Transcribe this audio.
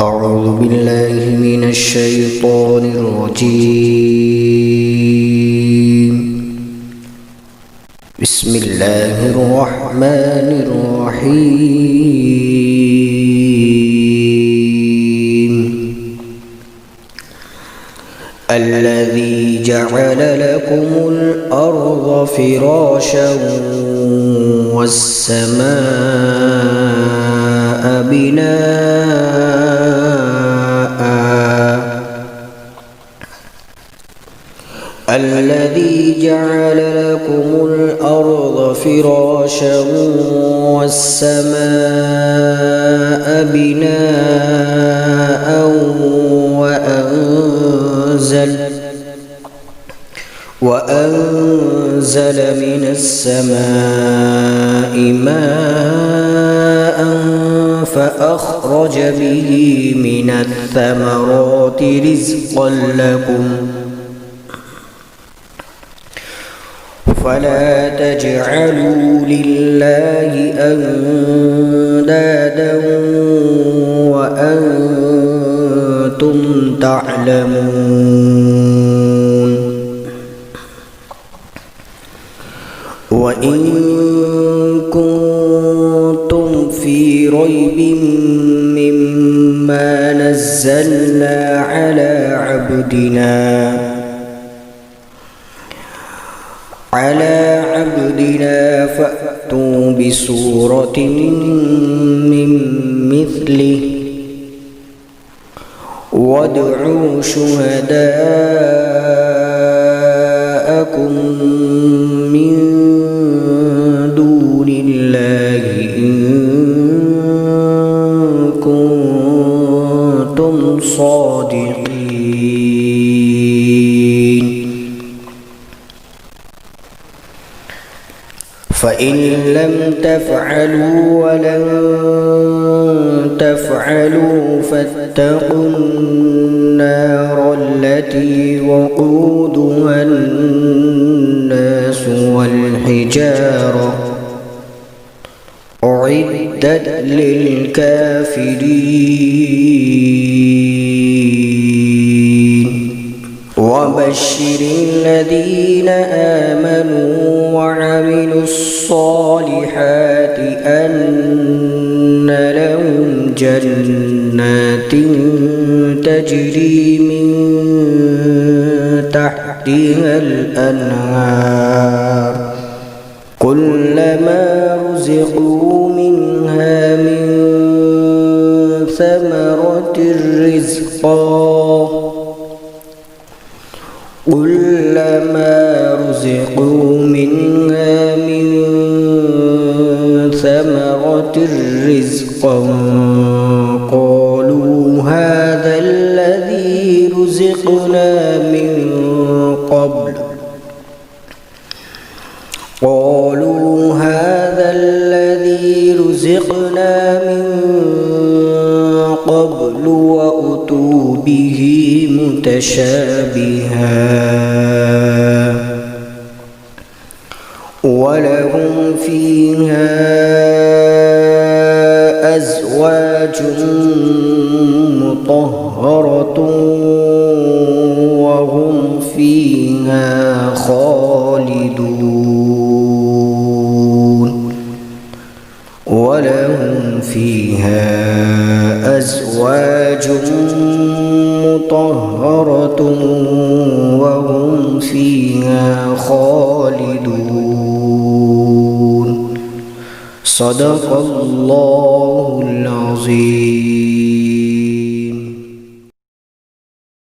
أعوذ بالله من الشيطان الرجيم. بسم الله الرحمن الرحيم. الذي جعل لكم الأرض فراشا والسماء بناء. الذي جعل لكم الأرض فراشا والسماء بناء وأنزل من السماء ماء فأخرج به من الثمرات رزقا لكم فلا تجعلوا لله أندادا وأنتم تعلمون. وإن كنتم في ريب مما نزلنا على عبدنا فأتوا بسورة من مثله وادعوا شهداءكم من دون الله إن كنتم صادقين. فإن لم تفعلوا ولن تفعلوا فاتقوا النار التي وقودها الناس والحجارة أعدت للكافرين. وبشر الذين آمنوا وعملوا الصالحات أن لهم جنات تجري من تحتها الأنهار كلما رزقوا منها من ثمرة رزقا قالوا هذا الذي رزقنا من قبل وأتوا به متشابها ولهم فيها أزواج مطهرة وهم فيها خالدون. ولهم فيها أزواج مطهرة وهم فيها خالدون. صدق الله العظيم.